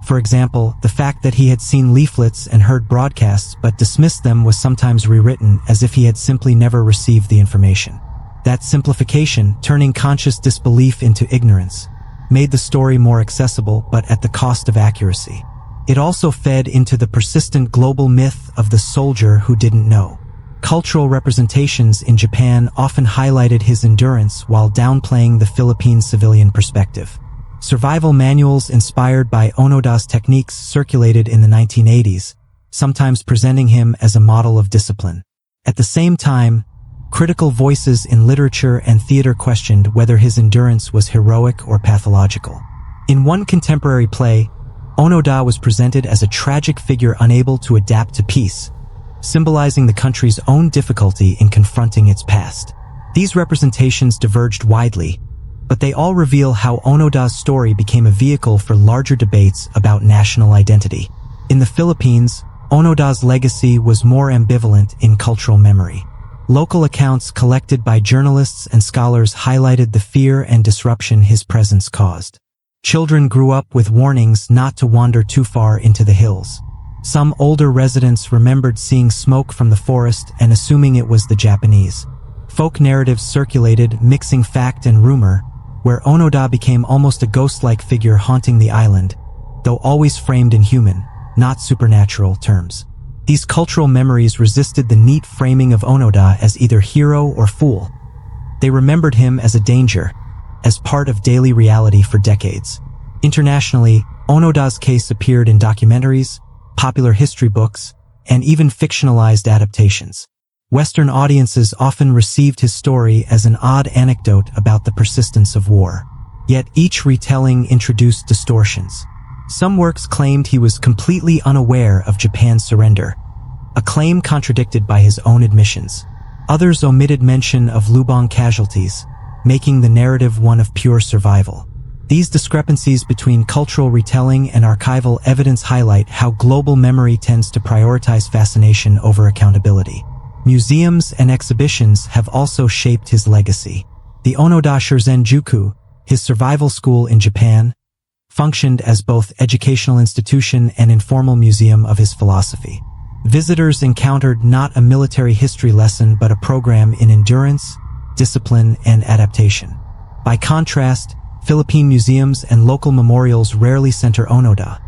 For example, the fact that he had seen leaflets and heard broadcasts but dismissed them was sometimes rewritten as if he had simply never received the information. That simplification, turning conscious disbelief into ignorance, made the story more accessible but at the cost of accuracy. It also fed into the persistent global myth of the soldier who didn't know. Cultural representations in Japan often highlighted his endurance while downplaying the Philippine civilian perspective. Survival manuals inspired by Onoda's techniques circulated in the 1980s, sometimes presenting him as a model of discipline. At the same time, critical voices in literature and theater questioned whether his endurance was heroic or pathological. In one contemporary play, Onoda was presented as a tragic figure unable to adapt to peace, symbolizing the country's own difficulty in confronting its past. These representations diverged widely, but they all reveal how Onoda's story became a vehicle for larger debates about national identity. In the Philippines, Onoda's legacy was more ambivalent in cultural memory. Local accounts collected by journalists and scholars highlighted the fear and disruption his presence caused. Children grew up with warnings not to wander too far into the hills. Some older residents remembered seeing smoke from the forest and assuming it was the Japanese. Folk narratives circulated, mixing fact and rumor, where Onoda became almost a ghost-like figure haunting the island, though always framed in human, not supernatural terms. These cultural memories resisted the neat framing of Onoda as either hero or fool. They remembered him as a danger, as part of daily reality for decades. Internationally, Onoda's case appeared in documentaries, popular history books, and even fictionalized adaptations. Western audiences often received his story as an odd anecdote about the persistence of war. Yet each retelling introduced distortions. Some works claimed he was completely unaware of Japan's surrender, a claim contradicted by his own admissions. Others omitted mention of Lubang casualties, making the narrative one of pure survival. These discrepancies between cultural retelling and archival evidence highlight how global memory tends to prioritize fascination over accountability. Museums and exhibitions have also shaped his legacy. The Onoda Shurzenjuku, his survival school in Japan, functioned as both educational institution and informal museum of his philosophy. Visitors encountered not a military history lesson but a program in endurance, discipline, and adaptation. By contrast, Philippine museums and local memorials rarely center Onoda.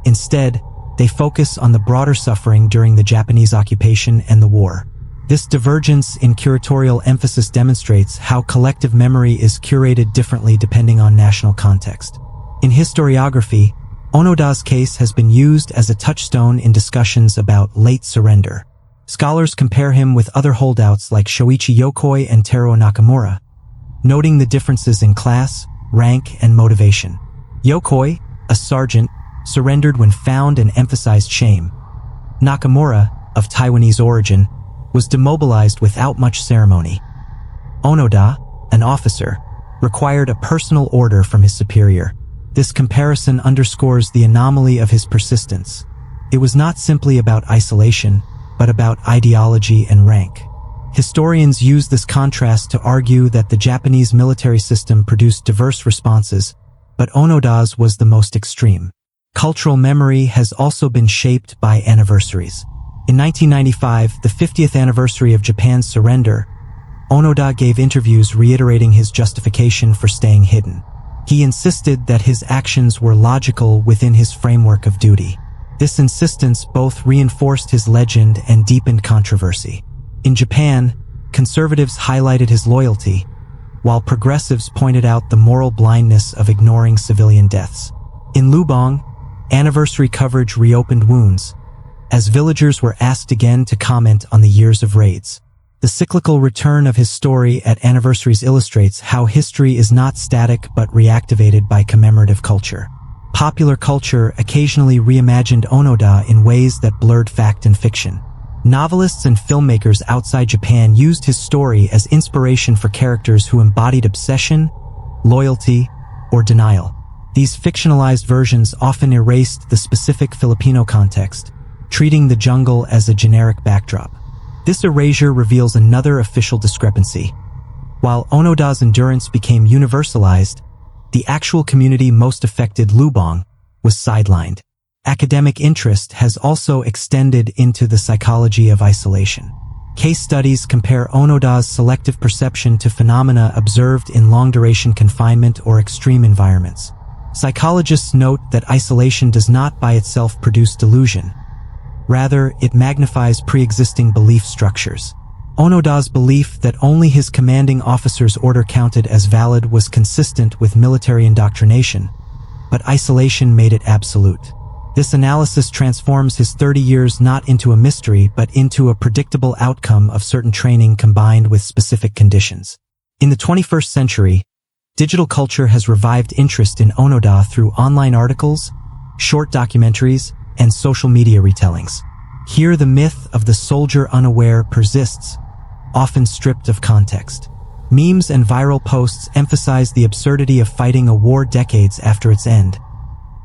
Instead, they focus on the broader suffering during the Japanese occupation and the war. This divergence in curatorial emphasis demonstrates how collective memory is curated differently depending on national context. In historiography, Onoda's case has been used as a touchstone in discussions about late surrender. Scholars compare him with other holdouts like Shoichi Yokoi and Teruo Nakamura, noting the differences in class, rank, and motivation. Yokoi, a sergeant, surrendered when found and emphasized shame. Nakamura, of Taiwanese origin, was demobilized without much ceremony. Onoda, an officer, required a personal order from his superior. This comparison underscores the anomaly of his persistence. It was not simply about isolation, but about ideology and rank. Historians use this contrast to argue that the Japanese military system produced diverse responses, but Onoda's was the most extreme. Cultural memory has also been shaped by anniversaries. In 1995, the 50th anniversary of Japan's surrender, Onoda gave interviews reiterating his justification for staying hidden. He insisted that his actions were logical within his framework of duty. This insistence both reinforced his legend and deepened controversy. In Japan, conservatives highlighted his loyalty, while progressives pointed out the moral blindness of ignoring civilian deaths. In Lubang, anniversary coverage reopened wounds, as villagers were asked again to comment on the years of raids. The cyclical return of his story at anniversaries illustrates how history is not static but reactivated by commemorative culture. Popular culture occasionally reimagined Onoda in ways that blurred fact and fiction. Novelists and filmmakers outside Japan used his story as inspiration for characters who embodied obsession, loyalty, or denial. These fictionalized versions often erased the specific Filipino context, treating the jungle as a generic backdrop. This erasure reveals another official discrepancy. While Onoda's endurance became universalized, the actual community most affected, Lubang, was sidelined. Academic interest has also extended into the psychology of isolation. Case studies compare Onoda's selective perception to phenomena observed in long-duration confinement or extreme environments. Psychologists note that isolation does not by itself produce delusion. Rather, it magnifies pre-existing belief structures. Onoda's belief that only his commanding officer's order counted as valid was consistent with military indoctrination, but isolation made it absolute. This analysis transforms his 30 years not into a mystery but into a predictable outcome of certain training combined with specific conditions. In the 21st century, digital culture has revived interest in Onoda through online articles, short documentaries, and social media retellings. Here the myth of the soldier unaware persists, often stripped of context. Memes and viral posts emphasize the absurdity of fighting a war decades after its end,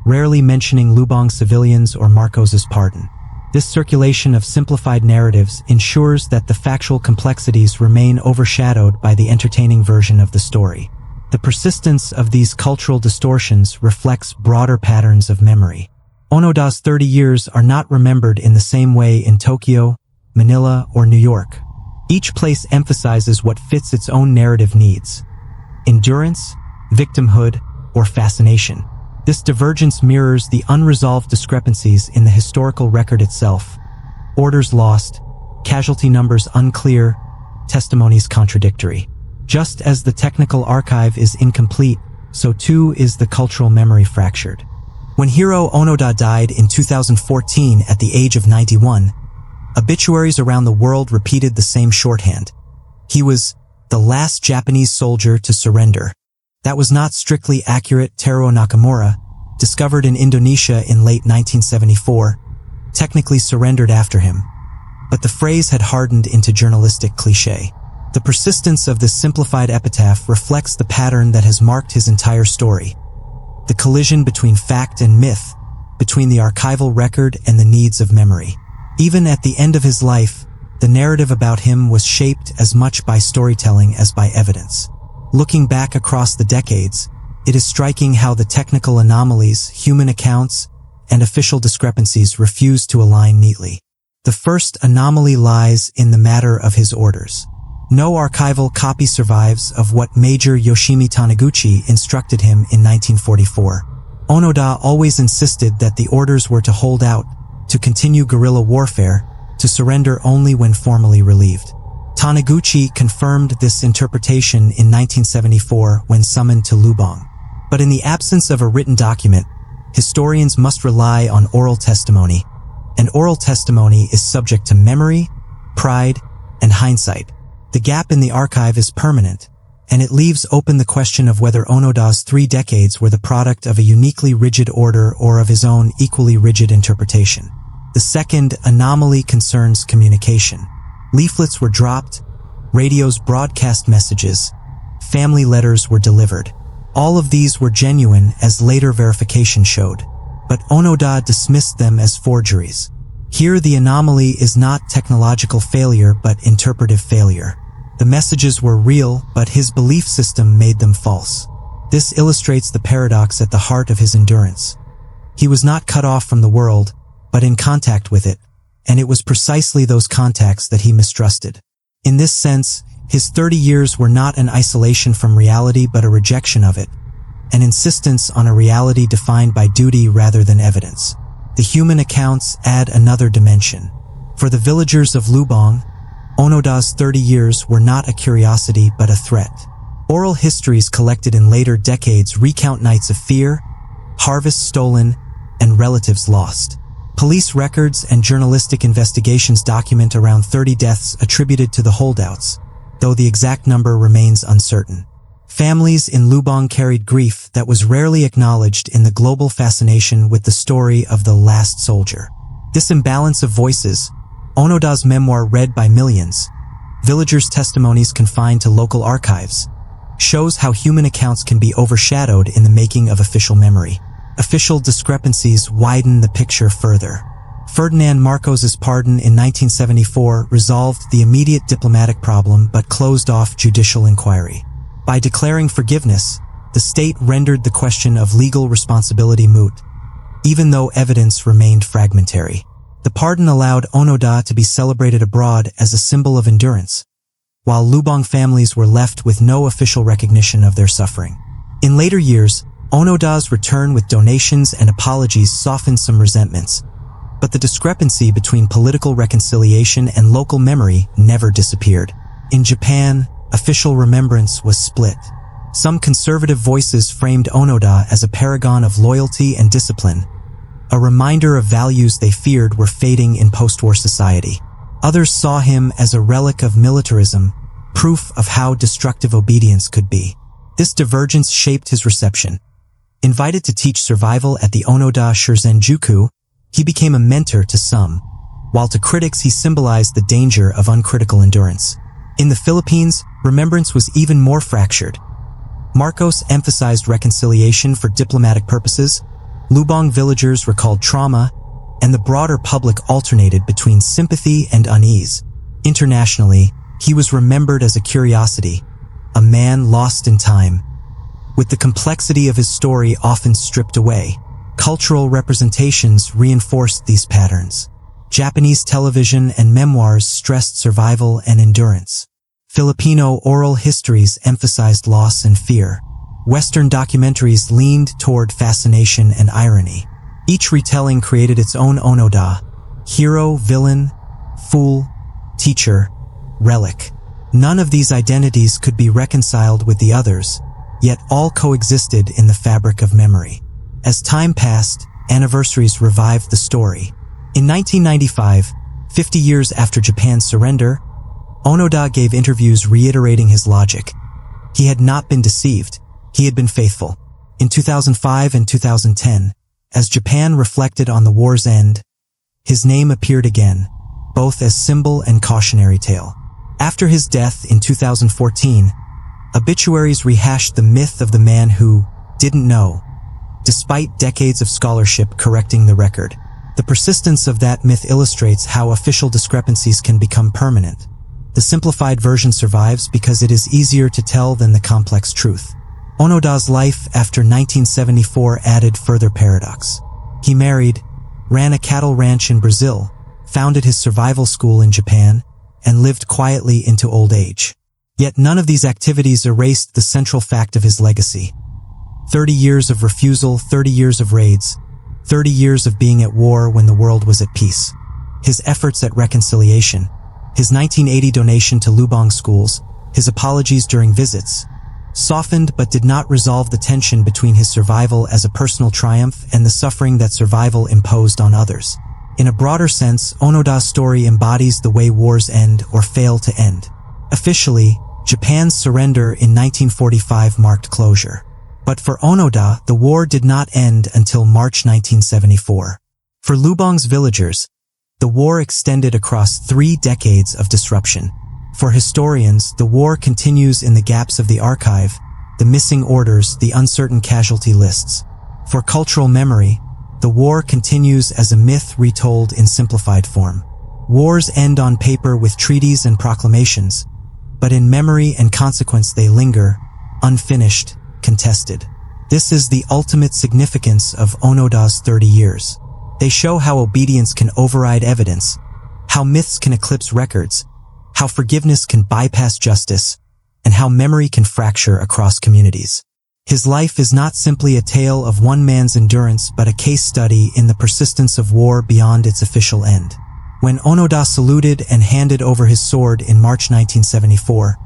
rarely mentioning Lubang's civilians or Marcos's pardon. This circulation of simplified narratives ensures that the factual complexities remain overshadowed by the entertaining version of the story. The persistence of these cultural distortions reflects broader patterns of memory. Onoda's 30 years are not remembered in the same way in Tokyo, Manila, or New York. Each place emphasizes what fits its own narrative needs: endurance, victimhood, or fascination. This divergence mirrors the unresolved discrepancies in the historical record itself, Orders lost, casualty numbers unclear, testimonies contradictory. Just as the technical archive is incomplete, so too is the cultural memory fractured. When Hiroo Onoda died in 2014 at the age of 91, obituaries around the world repeated the same shorthand. He was the last Japanese soldier to surrender. That was not strictly accurate. Teruo Nakamura, discovered in Indonesia in late 1974, technically surrendered after him. But the phrase had hardened into journalistic cliché. The persistence of this simplified epitaph reflects the pattern that has marked his entire story. The collision between fact and myth, between the archival record and the needs of memory. Even at the end of his life, the narrative about him was shaped as much by storytelling as by evidence. Looking back across the decades, it is striking how the technical anomalies, human accounts, and official discrepancies refuse to align neatly. The first anomaly lies in the matter of his orders. No archival copy survives of what Major Yoshimi Taniguchi instructed him in 1944. Onoda always insisted that the orders were to hold out, to continue guerrilla warfare, to surrender only when formally relieved. Taniguchi confirmed this interpretation in 1974 when summoned to Lubang. But in the absence of a written document, historians must rely on oral testimony, and oral testimony is subject to memory, pride, and hindsight. The gap in the archive is permanent, and it leaves open the question of whether Onoda's 3 decades were the product of a uniquely rigid order or of his own equally rigid interpretation. The second anomaly concerns communication. Leaflets were dropped, radios broadcast messages, family letters were delivered. All of these were genuine, as later verification showed, but Onoda dismissed them as forgeries. Here the anomaly is not technological failure but interpretive failure. The messages were real, but his belief system made them false. This illustrates the paradox at the heart of his endurance. He was not cut off from the world, but in contact with it, and it was precisely those contacts that he mistrusted. In this sense, his 30 years were not an isolation from reality but a rejection of it, an insistence on a reality defined by duty rather than evidence. The human accounts add another dimension. For the villagers of Lubang, Onoda's 30 years were not a curiosity but a threat. Oral histories collected in later decades recount nights of fear, harvests stolen, and relatives lost. Police records and journalistic investigations document around 30 deaths attributed to the holdouts, though the exact number remains uncertain. Families in Lubang carried grief that was rarely acknowledged in the global fascination with the story of the last soldier. This imbalance of voices, Onoda's memoir read by millions, villagers' testimonies confined to local archives, shows how human accounts can be overshadowed in the making of official memory. Official discrepancies widen the picture further. Ferdinand Marcos's pardon in 1974 resolved the immediate diplomatic problem but closed off judicial inquiry. By declaring forgiveness, the state rendered the question of legal responsibility moot, even though evidence remained fragmentary. The pardon allowed Onoda to be celebrated abroad as a symbol of endurance, while Lubang families were left with no official recognition of their suffering. In later years, Onoda's return with donations and apologies softened some resentments, but the discrepancy between political reconciliation and local memory never disappeared. In Japan, official remembrance was split. Some conservative voices framed Onoda as a paragon of loyalty and discipline, a reminder of values they feared were fading in post-war society. Others saw him as a relic of militarism, proof of how destructive obedience could be. This divergence shaped his reception. Invited to teach survival at the Onoda Shurzenjuku, he became a mentor to some, while to critics he symbolized the danger of uncritical endurance. In the Philippines, remembrance was even more fractured. Marcos emphasized reconciliation for diplomatic purposes, Lubang villagers recalled trauma, and the broader public alternated between sympathy and unease. Internationally, he was remembered as a curiosity, a man lost in time. With the complexity of his story often stripped away, cultural representations reinforced these patterns. Japanese television and memoirs stressed survival and endurance. Filipino oral histories emphasized loss and fear. Western documentaries leaned toward fascination and irony. Each retelling created its own Onoda, hero, villain, fool, teacher, relic. None of these identities could be reconciled with the others, yet all coexisted in the fabric of memory. As time passed, anniversaries revived the story. In 1995, 50 years after Japan's surrender, Onoda gave interviews reiterating his logic. He had not been deceived. He had been faithful. In 2005 and 2010, as Japan reflected on the war's end, his name appeared again, both as symbol and cautionary tale. After his death in 2014, obituaries rehashed the myth of the man who didn't know, despite decades of scholarship correcting the record. The persistence of that myth illustrates how official discrepancies can become permanent. The simplified version survives because it is easier to tell than the complex truth. Onoda's life after 1974 added further paradox. He married, ran a cattle ranch in Brazil, founded his survival school in Japan, and lived quietly into old age. Yet none of these activities erased the central fact of his legacy. 30 years of refusal, 30 years of raids, 30 years of being at war when the world was at peace. His efforts at reconciliation, his 1980 donation to Lubang schools, his apologies during visits, softened but did not resolve the tension between his survival as a personal triumph and the suffering that survival imposed on others. In a broader sense, Onoda's story embodies the way wars end or fail to end. Officially, Japan's surrender in 1945 marked closure. But for Onoda, the war did not end until March 1974. For Lubang's villagers, the war extended across 3 decades of disruption. For historians, the war continues in the gaps of the archive, the missing orders, the uncertain casualty lists. For cultural memory, the war continues as a myth retold in simplified form. Wars end on paper with treaties and proclamations, but in memory and consequence they linger, unfinished, contested. This is the ultimate significance of Onoda's 30 years. They show how obedience can override evidence, how myths can eclipse records, how forgiveness can bypass justice, and how memory can fracture across communities. His life is not simply a tale of one man's endurance but a case study in the persistence of war beyond its official end. When Onoda saluted and handed over his sword in March 1974,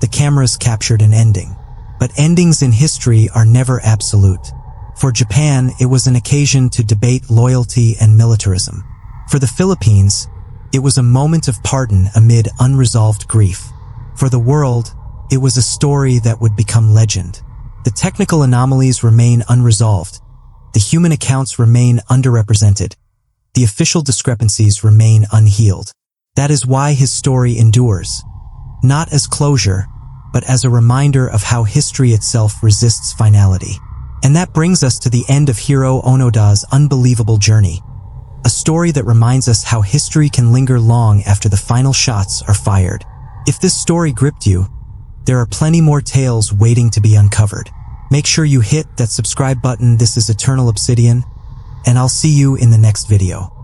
the cameras captured an ending. But endings in history are never absolute. For Japan, it was an occasion to debate loyalty and militarism. For the Philippines, it was a moment of pardon amid unresolved grief. For the world, it was a story that would become legend. The technical anomalies remain unresolved. The human accounts remain underrepresented. The official discrepancies remain unhealed. That is why his story endures. Not as closure, but as a reminder of how history itself resists finality. And that brings us to the end of Hiroo Onoda's unbelievable journey. A story that reminds us how history can linger long after the final shots are fired. If this story gripped you, there are plenty more tales waiting to be uncovered. Make sure you hit that subscribe button. This is Eternal Obsidian, and I'll see you in the next video.